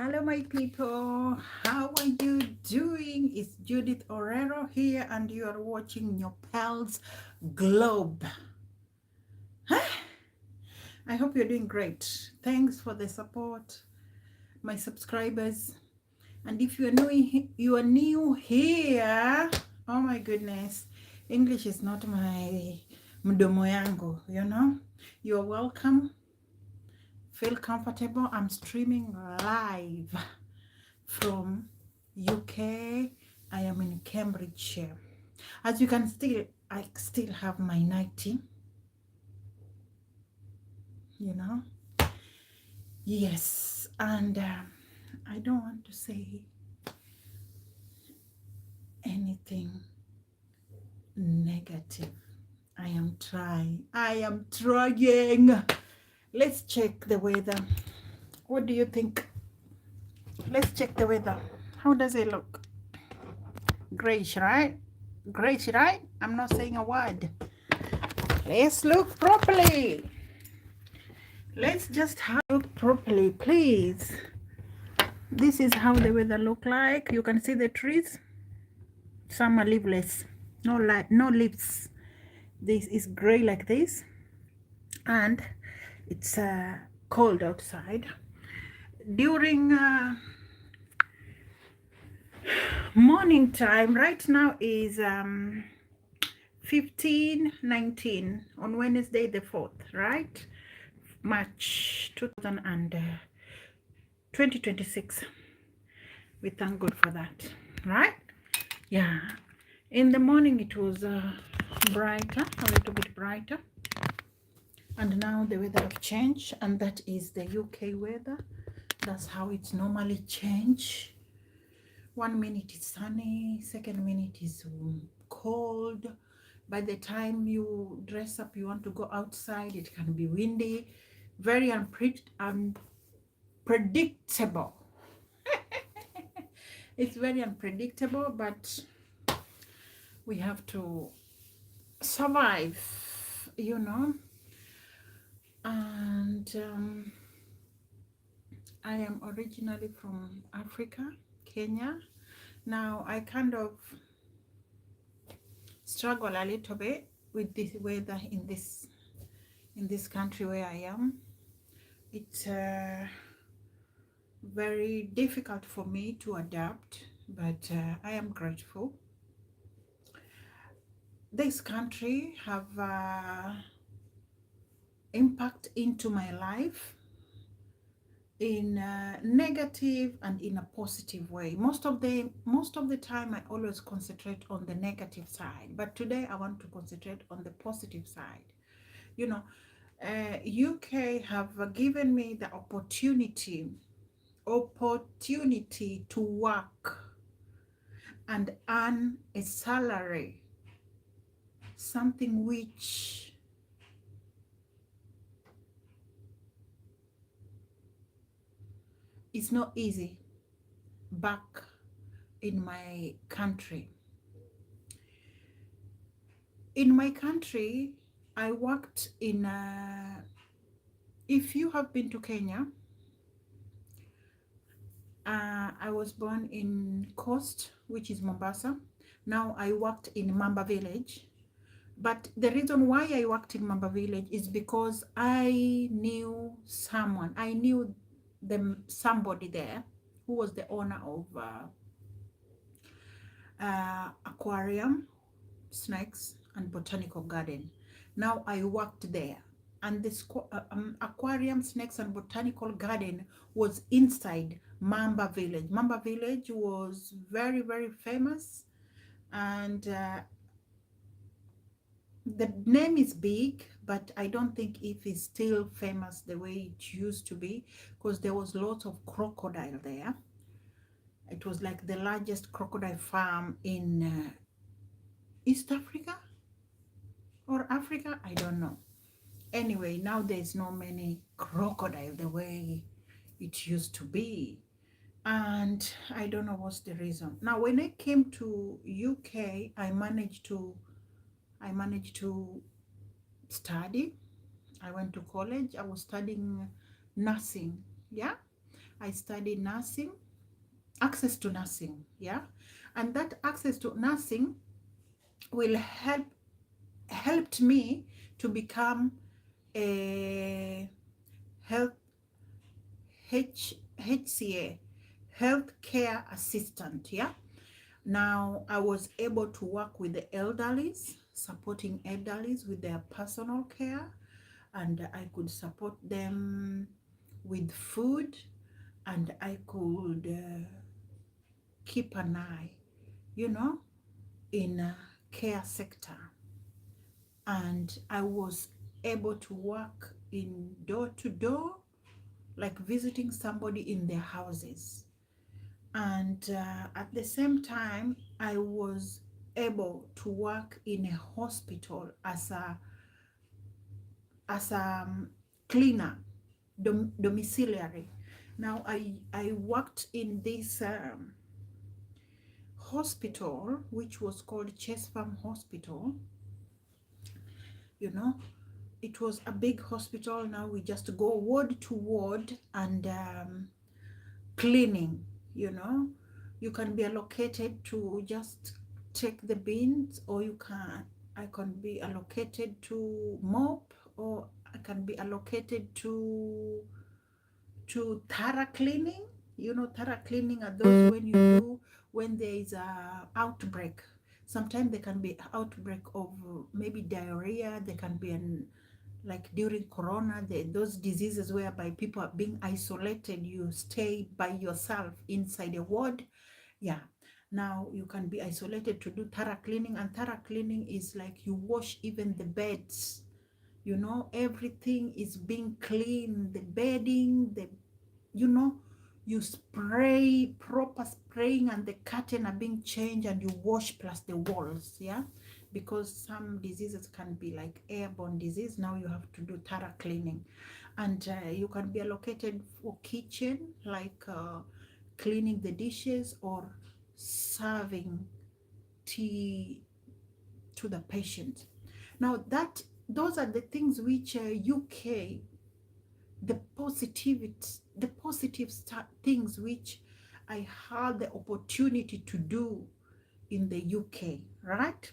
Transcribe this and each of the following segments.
Hello, my people. How are you doing? It's Judith Orero here, and you are watching your pals Globe. I hope you're doing great. Thanks for the support, my subscribers. And if you are new here, oh my goodness, English is not my mdomo yangu, You're welcome. Feel comfortable. I'm streaming live from UK. I am in Cambridgeshire. As you can I still have my nightie, Yes, and I don't want to say anything negative. I am trying. Let's check the weather. What do you think? Let's check the weather. How does it look? Grayish, right? Grayish, right? I'm not saying a word. Let's look properly. Let's just look properly, please. This is how the weather look like. You can see the trees. Some are leafless. No light, no leaves. This is gray like this. And it's cold outside. During morning time, right now is 15:19 on Wednesday the 4th, right? March 2026. We thank God for that, right? Yeah, in the morning it was brighter, a little bit brighter, and now the weather have changed, and that is the UK weather. That's how it's normally change. 1 minute is sunny, second minute is cold. By the time you dress up, you want to go outside, it can be windy, very unpredictable. It's very unpredictable, but we have to survive, and I am originally from Africa, Kenya. Now I kind of struggle a little bit with this weather in this country where I am. It's very difficult for me to adapt, but I am grateful. This country have impact into my life in a negative and in a positive way. Most of the time I always concentrate on the negative side, but today I want to concentrate on the positive side. UK have given me the opportunity to work and earn a salary, something which is not easy back in my country. In my country, I worked in if you have been to Kenya, I was born in Coast, which is Mombasa. Now I worked in Mamba Village. But the reason why I worked in Mamba Village is because I knew someone. I knew somebody there who was the owner of aquarium, snakes, and botanical garden. Now I worked there, and this aquarium, snakes, and botanical garden was inside Mamba Village. Mamba Village was very, very famous, and the name is big, but I don't think if it's still famous the way it used to be, because there was lots of crocodile there. It was like the largest crocodile farm in East Africa or Africa, I don't know. Anyway, now there's no many crocodile the way it used to be, and I don't know what's the reason. Now when I came to UK, I managed to study. I went to college. I was studying nursing, yeah, I studied nursing, access to nursing, yeah, and that access to nursing will helped me to become a health HCA, healthcare assistant. Yeah. Now I was able to work with the elderlies, supporting elderlies with their personal care, and I could support them with food, and I could keep an eye, you know, in a care sector. And I was able to work in door to door, like visiting somebody in their houses. And at the same time, I was able to work in a hospital as a cleaner, domiciliary. Now I worked in this hospital, which was called Chase Farm Hospital. You know, it was a big hospital. Now we just go ward to ward and cleaning. You know, you can be allocated to just take the bins, or I can be allocated to mop, or I can be allocated to thorough cleaning. You know, thorough cleaning are those when you do when there is a outbreak. Sometimes there can be outbreak of maybe diarrhea. There can be like during corona, those diseases whereby people are being isolated. You stay by yourself inside a ward. Yeah. Now you can be isolated to do thorough cleaning, and thorough cleaning is like you wash even the beds. You know, everything is being clean, the bedding, you know, you spray, proper spraying, and the curtain are being changed, and you wash plus the walls. Yeah, because some diseases can be like airborne disease. Now you have to do thorough cleaning, and you can be allocated for kitchen, like cleaning the dishes or serving tea to the patient. Now those are the things which UK, the positive things which I had the opportunity to do in the UK, right?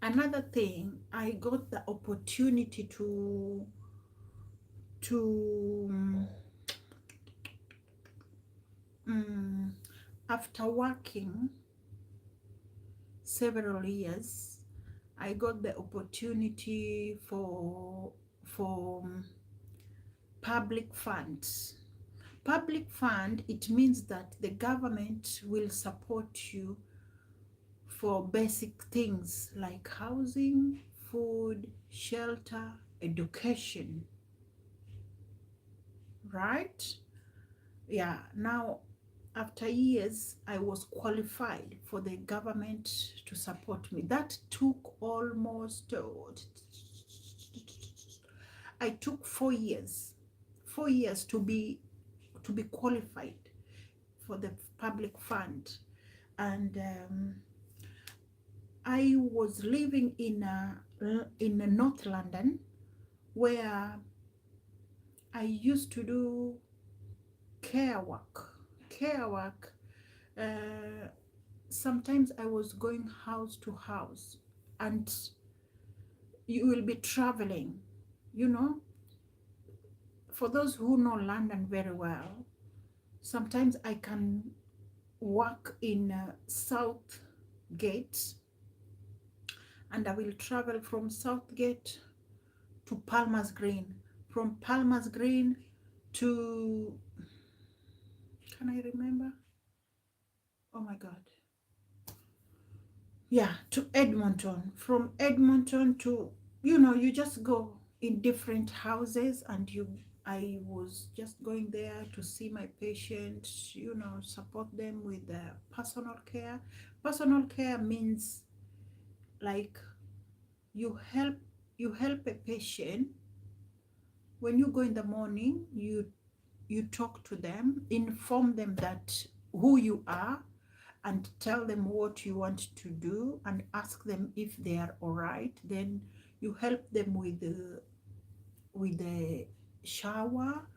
Another thing, I got the opportunity to after working several years, I got the opportunity for public funds. Public fund, it means that the government will support you for basic things like housing, food, shelter, education, right? Yeah. Now, after years, I was qualified for the government to support me. That took almost, I took 4 years to be qualified for the public fund. And I was living in North London, where I used to do care work. Sometimes I was going house to house, and you will be traveling, you know. For those who know London very well, sometimes I can work in Southgate, and I will travel from Southgate to Palmer's Green, from Palmer's Green to, can I remember? Oh my God. Yeah, to Edmonton. From Edmonton to, you know, you just go in different houses, and I was just going there to see my patients, you know, support them with personal care. Personal care means like you help a patient. When you go in the morning, you talk to them, inform them that who you are, and tell them what you want to do, and ask them if they are all right. Then you help them with the shower,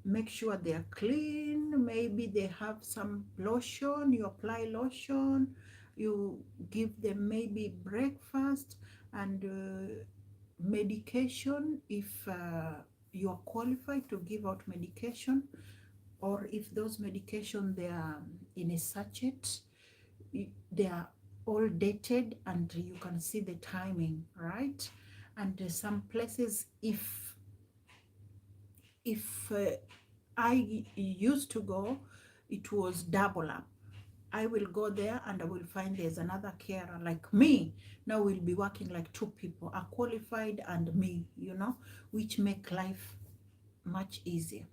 make sure they are clean. Maybe they have some lotion, you apply lotion, you give them maybe breakfast and medication if you are qualified to give out medication, or if those medication they are in a sachet, they are all dated and you can see the timing, right? And some places, if I used to go, it was double up. I will go there and I will find there's another carer like me. Now we'll be working like two people, a qualified and me, you know, which make life much easier.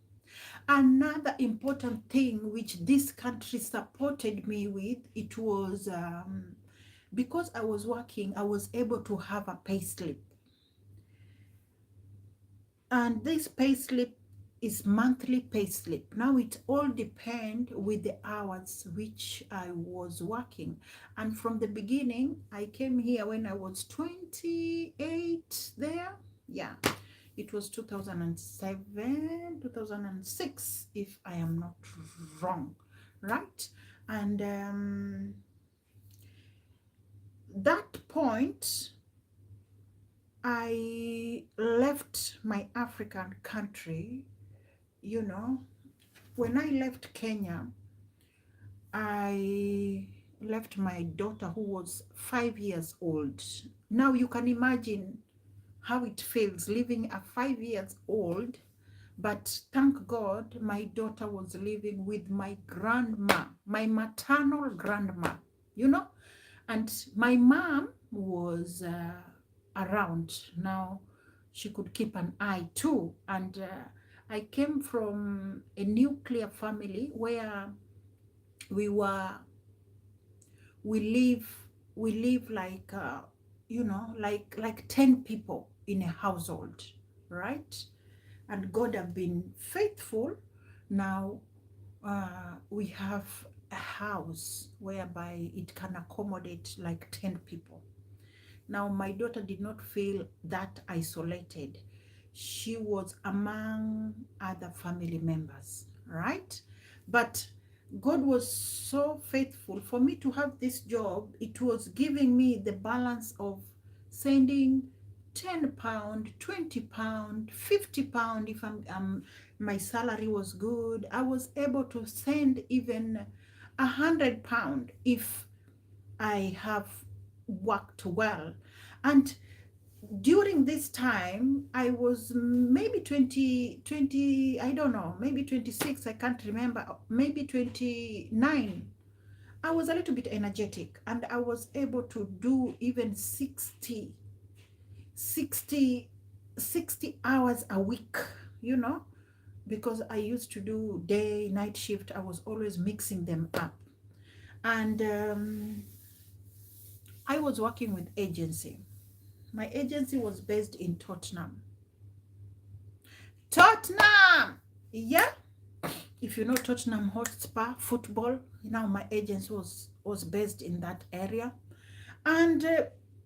Another important thing which this country supported me with, it was because I was working, I was able to have a pay slip. And this pay slip is monthly pay slip. Now it all depends with the hours which I was working. And from the beginning, I came here when I was 28 there. Yeah, it was 2007, 2006, if I am not wrong, right? And that point, I left my African country. You know, when I left Kenya, I left my daughter who was 5 years old. Now you can imagine how it feels living a 5 years old, but thank God my daughter was living with my grandma, my maternal grandma, you know, and my mom was around. Now she could keep an eye too. And I came from a nuclear family where we live like you know, like 10 people in a household, right? And God have been faithful. Now we have a house whereby it can accommodate like 10 people. Now my daughter did not feel that isolated. She was among other family members, right? But God was so faithful for me to have this job. It was giving me the balance of sending 10 pound, 20 pound, 50 pound. If my salary was good, I was able to send even 100 pound if I have worked well. And during this time, I was maybe 20, I don't know, maybe 26, I can't remember, maybe 29. I was a little bit energetic and I was able to do even 60 hours a week, you know, because I used to do day, night shift. I was always mixing them up. And I was working with agency. My agency was based in Tottenham. Tottenham! Yeah. If you know Tottenham Hotspur football, now my agency was based in that area. And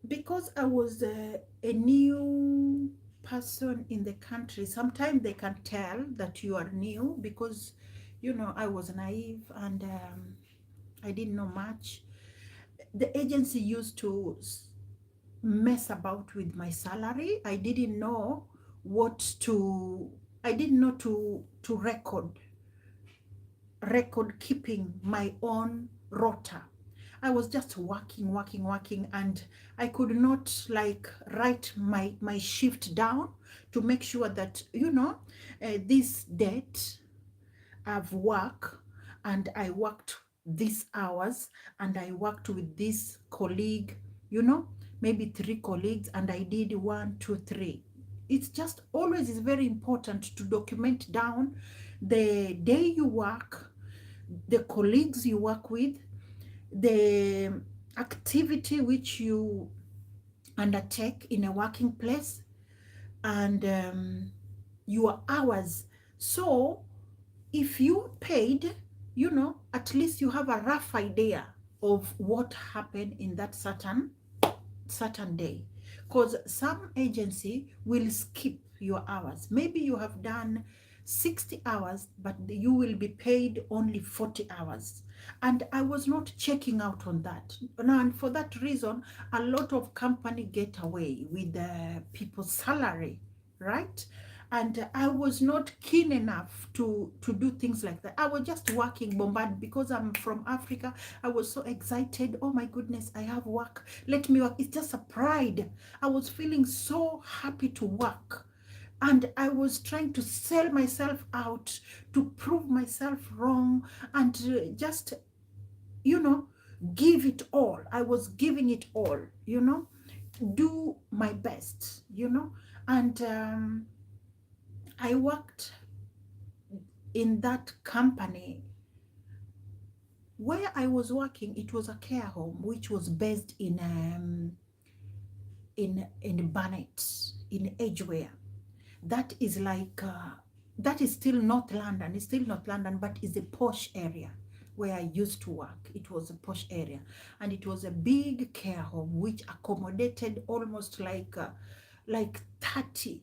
because I was a new person in the country, sometimes they can tell that you are new because, you know, I was naive and I didn't know much. The agency used to mess about with my salary. I didn't know to record keeping my own rota. I was just working, and I could not like write my shift down to make sure that, you know, this date I've worked and I worked these hours and I worked with this colleague, you know, maybe 3 colleagues, and I did 1, 2, 3. It's just always is very important to document down the day you work, the colleagues you work with, the activity which you undertake in a working place, and your hours. So if you paid, you know, at least you have a rough idea of what happened in that certain day, because some agency will skip your hours. Maybe you have done 60 hours, but you will be paid only 40 hours. And I was not checking out on that. And for that reason, a lot of company get away with the people's salary, right? And I was not keen enough to do things like that. I was just working bombarded because I'm from Africa. I was so excited. Oh my goodness, I have work. Let me work. It's just a pride. I was feeling so happy to work. And I was trying to sell myself out to prove myself wrong and just, you know, give it all. I was giving it all, you know, do my best, you know. And I worked in that company. Where I was working, it was a care home which was based in Barnet, in Edgware. That is like that is still North London. It's still North London, but it's a posh area where I used to work. It was a posh area, and it was a big care home which accommodated almost like 30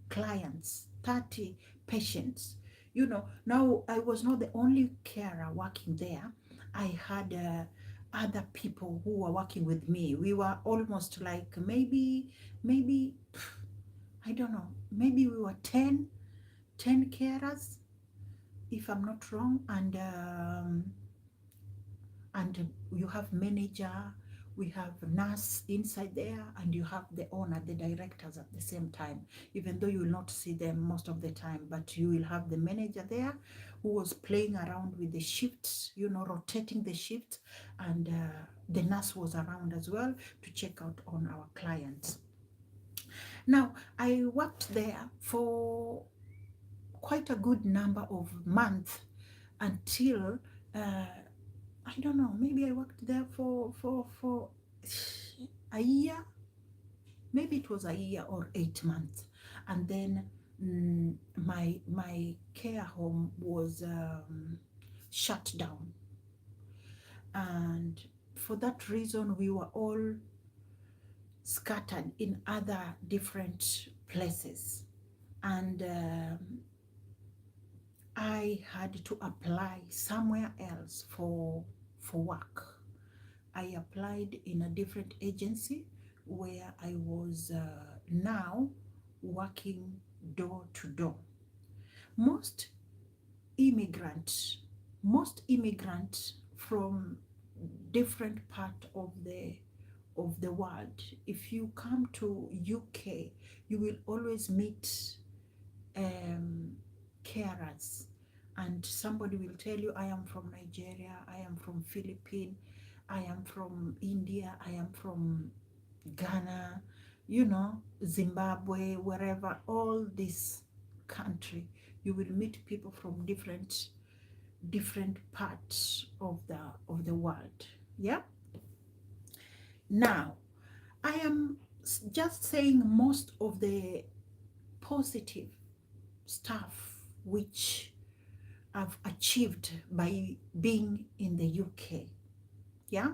clients, 30 patients. You know, now I was not the only carer working there. I had other people who were working with me. We were almost like maybe I don't know, maybe we were 10 carers, if I'm not wrong. And you have manager, we have nurse inside there, and you have the owner, the directors at the same time, even though you will not see them most of the time, but you will have the manager there who was playing around with the shifts, you know, rotating the shift, and the nurse was around as well to check out on our clients. Now, I worked there for quite a good number of months until I don't know, maybe I worked there for a year, maybe it was a year or 8 months, and then my care home was shut down, and for that reason we were all scattered in other different places, and I had to apply somewhere else for work. I applied in a different agency where I was now working door to door. Most immigrants from different part of the world, if you come to UK, you will always meet carers, and somebody will tell you, I am from Nigeria, I am from Philippines, I am from India, I am from Ghana, you know, Zimbabwe, wherever, all this country, you will meet people from different parts of the world. Yeah. Now, I am just saying most of the positive stuff which I've achieved by being in the UK. Yeah.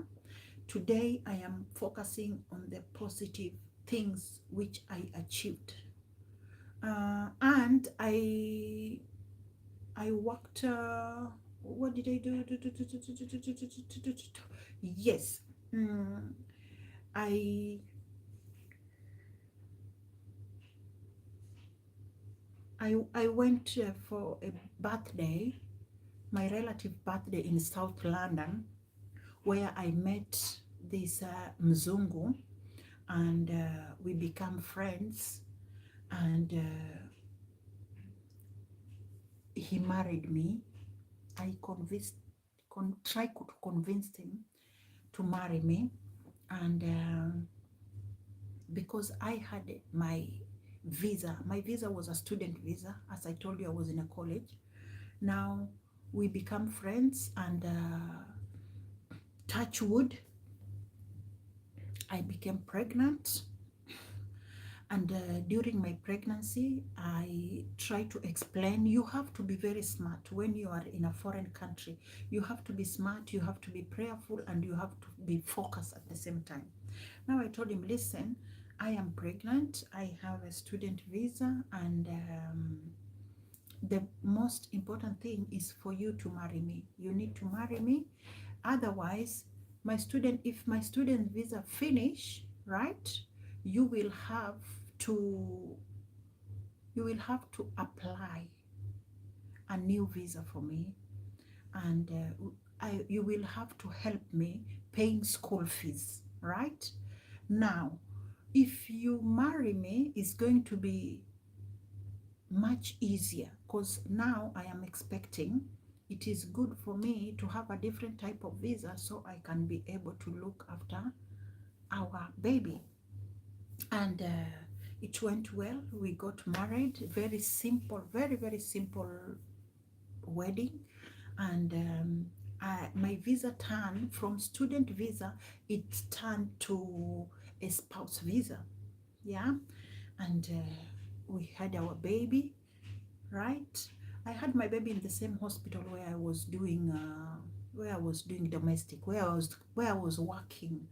Today I am focusing on the positive things which I achieved. And I worked, what did I do? Yes. I went for a birthday, my relative birthday in South London, where I met this Mzungu, and we became friends, and he married me. I tried to convince him to marry me, and because I had my visa was a student visa. As I told you, I was in a college. Now we become friends, and touch wood, I became pregnant. And during my pregnancy, I try to explain, you have to be very smart when you are in a foreign country. You have to be smart, you have to be prayerful, and you have to be focused at the same time. Now I told him, listen, I am pregnant, I have a student visa, and the most important thing is for you to marry me. You need to marry me. Otherwise, if my student visa finish, right, you will have to apply a new visa for me, and you will have to help me paying school fees, right? Now, if you marry me, it's going to be much easier because now I am expecting. It is good for me to have a different type of visa so I can be able to look after our baby. And it went well. We got married. Very simple, very, very simple wedding. And my visa turned from student visa, it turned to a spouse visa. Yeah. And we had our baby, right? I had my baby in the same hospital where I was doing domestic, where I was working,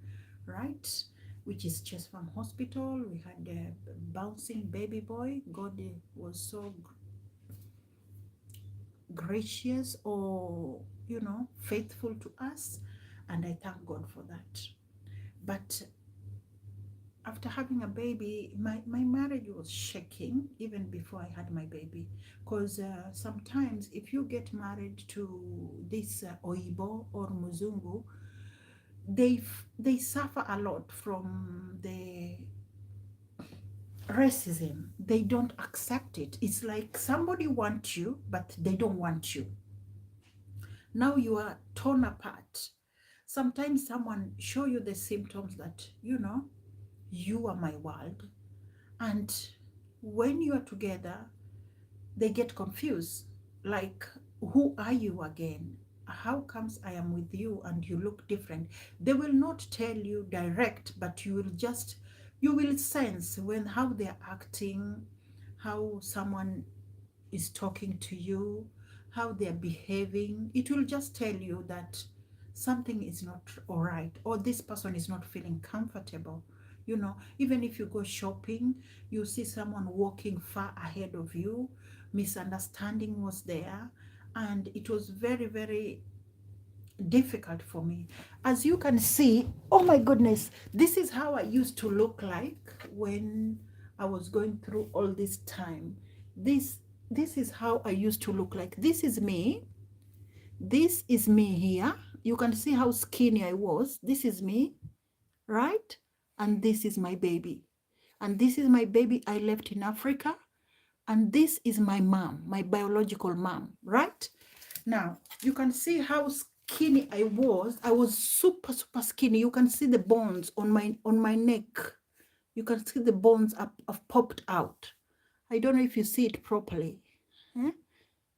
right? Which is Chest Farm Hospital. We had a bouncing baby boy. God was so gracious, or faithful to us, and I thank God for that. But after having a baby, my marriage was shaking even before I had my baby, because sometimes if you get married to this Oibo or Muzungu, they suffer a lot from the racism. They don't accept it. It's like somebody wants you but they don't want you. Now you are torn apart. Sometimes someone show you the symptoms that you are my world, and when you are together they get confused, like, who are you again? How comes I am with you and you look different? They will not tell you direct, but you will sense when how they're acting, how someone is talking to you, how they're behaving. It will just tell you that something is not all right, or this person is not feeling comfortable. Even if you go shopping, you see someone walking far ahead of you, misunderstanding was there, and it was very, very difficult for me. As you can see, oh my goodness, this is how I used to look like when I was going through all this time. This is how I used to look like. This is me. This is me here. You can see how skinny I was. This is me, right? And this is my baby. And this is my baby I left in Africa. And this is my mom, my biological mom, right? Now, you can see how skinny I was. I was super, super skinny. You can see the bones on my neck. You can see the bones have popped out. I don't know if you see it properly.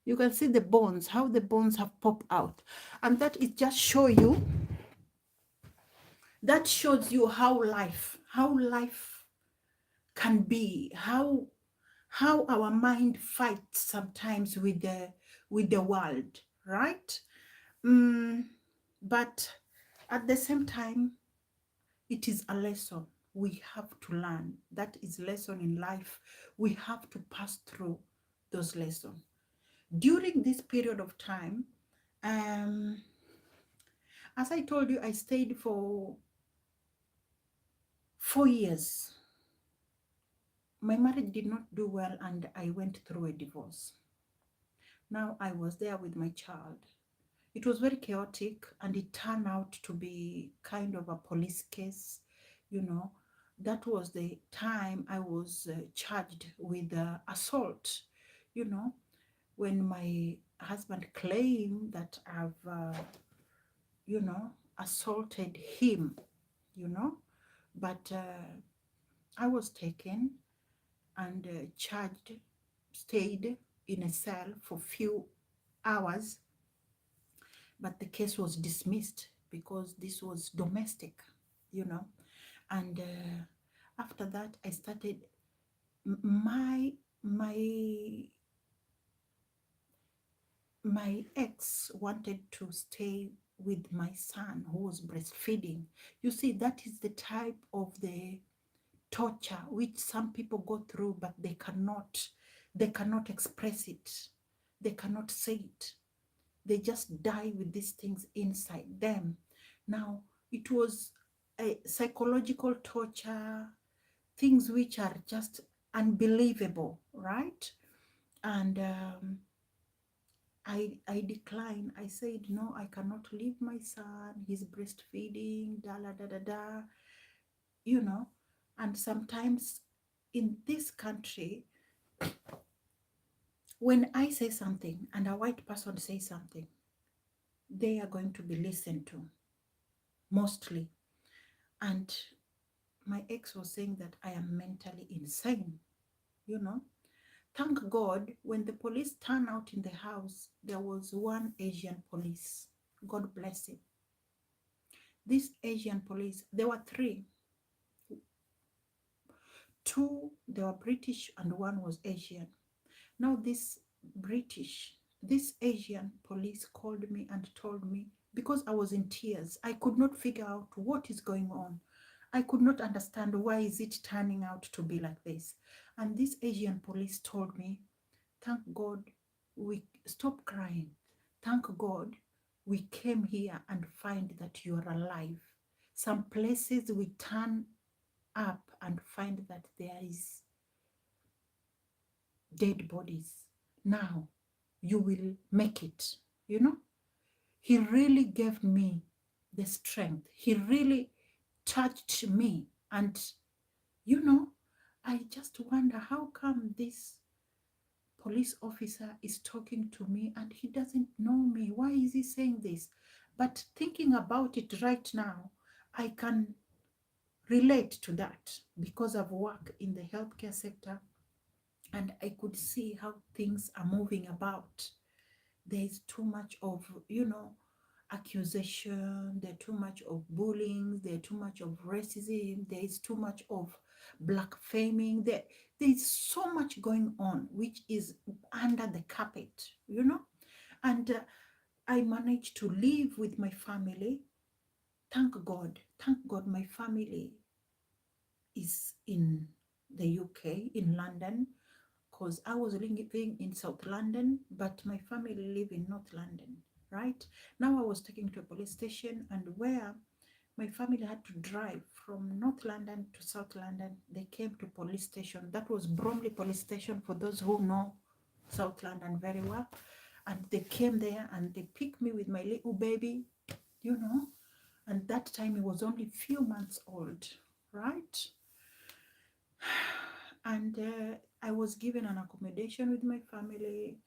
You can see the bones, how the bones have popped out. And that is just shows you how life can be, how our mind fights sometimes with the world, right? But at the same time, it is a lesson we have to learn. That is lesson in life. We have to pass through those lessons. During this period of time, as I told you, I stayed for 4 years. My marriage did not do well, and I went through a divorce. Now I was there with my child. It was very chaotic, and it turned out to be kind of a police case. That was the time I was charged with assault. When my husband claimed that I've assaulted him, but I was taken and charged, stayed in a cell for few hours, but the case was dismissed because this was domestic, and after that I started my ex wanted to stay with my son who was breastfeeding. You see, that is the type of the torture which some people go through, but they cannot express it. they cannot say it. They just die with these things inside them. Now, it was a psychological torture, things which are just unbelievable, right? And I declined. I said, no, I cannot leave my son. He's breastfeeding, da da da da da, you know. And sometimes in this country, when I say something and a white person says something, they are going to be listened to mostly. And my ex was saying that I am mentally insane, you know. Thank God, when the police turned out in the house, there was one Asian police. God bless him. This Asian police, there were three. Two, they were British and one was Asian. Now this Asian police called me and told me, because I was in tears, I could not figure out what is going on. I could not understand why is it turning out to be like this. And this Asian police told me, thank God we stop crying. Thank God we came here and find that you are alive. Some places we turn up and find that there is dead bodies. Now you will make it, you know. He really gave me the strength. He really touched me. And, you know, I just wonder how come this police officer is talking to me and he doesn't know me. Why is he saying this? But thinking about it right now, I can relate to that because I've worked in the healthcare sector and I could see how things are moving about. There's too much of, you know, accusation, there's too much of bullying, there's too much of racism, there's too much of blaspheming, there's so much going on which is under the carpet, you know. And I managed to live with my family. Thank God my family is in the UK, in London, because I was living in South London, but my family live in North London, right? Now I was taken to a police station, and where my family had to drive from North London to South London, they came to police station. That was Bromley Police Station, for those who know South London very well. And they came there and they picked me with my little baby, you know, and that time he was only few months old, right? And I was given an accommodation with my family,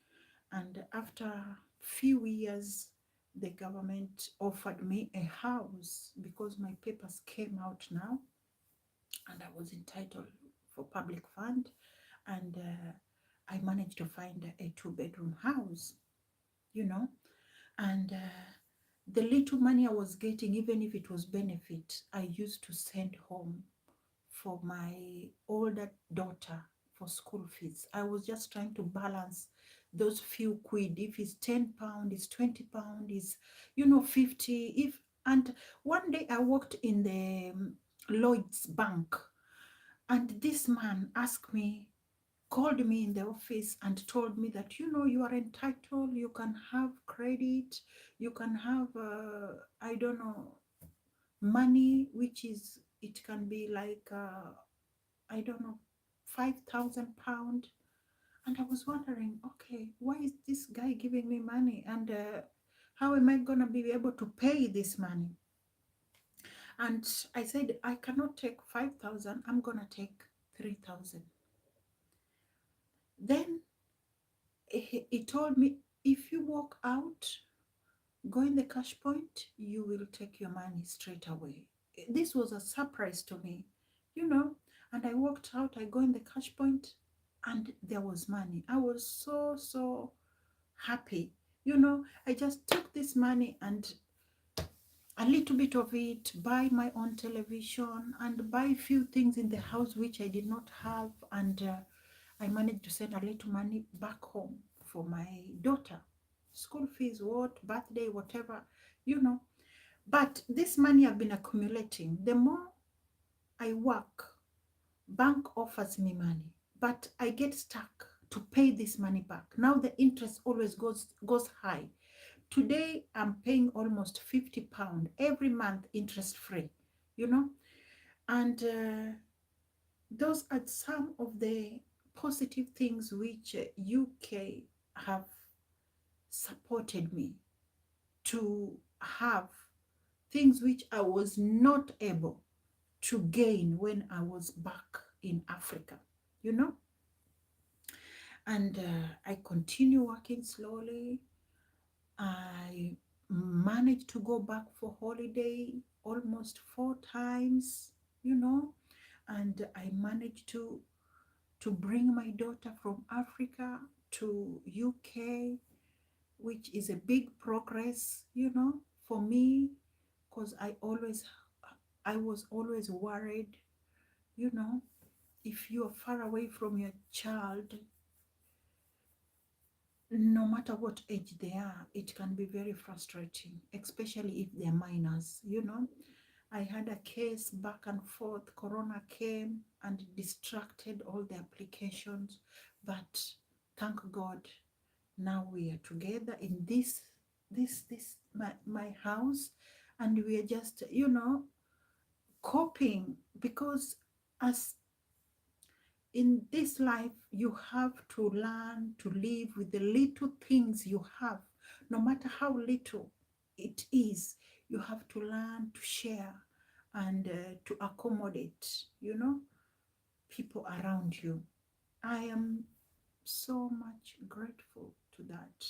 and after few years the government offered me a house because my papers came out now and I was entitled for public fund, and I managed to find a 2-bedroom house, you know. And the little money I was getting, even if it was benefit, I used to send home for my older daughter for school fees. I was just trying to balance those few quid. If it's £10, it's £20, is, you know, 50. If and one day I worked in the Lloyd's Bank, and this man asked me, called me in the office and told me that, you know, you are entitled, you can have credit, you can have I don't know, money, which is, it can be like I don't know, £5,000. And I was wondering, okay, why is this guy giving me money? And how am I going to be able to pay this money? And I said, I cannot take 5,000. I'm going to take 3,000. Then he told me, if you walk out, go in the cash point, you will take your money straight away. This was a surprise to me, you know. And I walked out, I go in the cash point, and there was money. I was so happy, you know. I just took this money and a little bit of it, buy my own television and buy a few things in the house which I did not have, and I managed to send a little money back home for my daughter, school fees, what, birthday, whatever, you know. But this money I've been accumulating. The more I work, bank offers me money, but I get stuck to pay this money back. Now the interest always goes high. Today I'm paying almost £50 every month, interest free, you know. And those are some of the positive things which UK have supported me to have, things which I was not able to gain when I was back in Africa, you know. And I continue working slowly. I managed to go back for holiday almost 4 times, you know, and I managed to bring my daughter from Africa to UK, which is a big progress, you know, for me, because I was always worried, you know, if you are far away from your child, no matter what age they are, it can be very frustrating, especially if they're minors, you know. I had a case back and forth. Corona came and distracted all the applications, but thank God, now we are together in my house, and we are just, you know, coping, because as in this life, you have to learn to live with the little things you have, no matter how little it is. You have to learn to share and to accommodate, you know, people around you. I am so much grateful to that.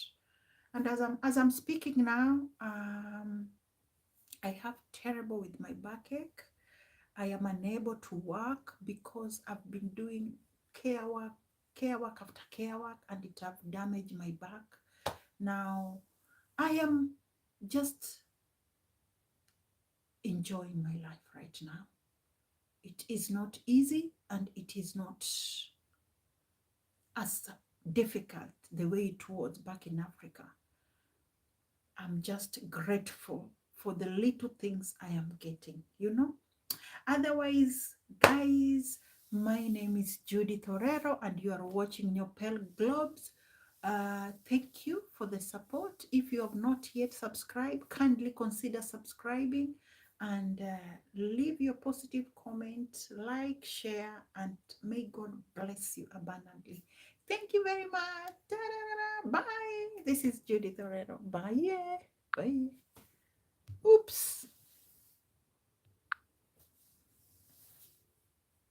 And as I'm speaking now, I have terrible with my backache. I am unable to work because I've been doing care work after care work, and it have damaged my back. Now I am just enjoying my life right now. It is not easy, and it is not as difficult the way it was back in Africa. I'm just grateful for the little things I am getting, you know. Otherwise, guys, my name is Judith Orero, and you are watching Nyopel Globes. Thank you for the support. If you have not yet subscribed, kindly consider subscribing, and leave your positive comment, like, share, and may God bless you abundantly. Thank you very much. Ta-da-da-da. Bye. This is Judith Orero. Bye. Bye. Oops.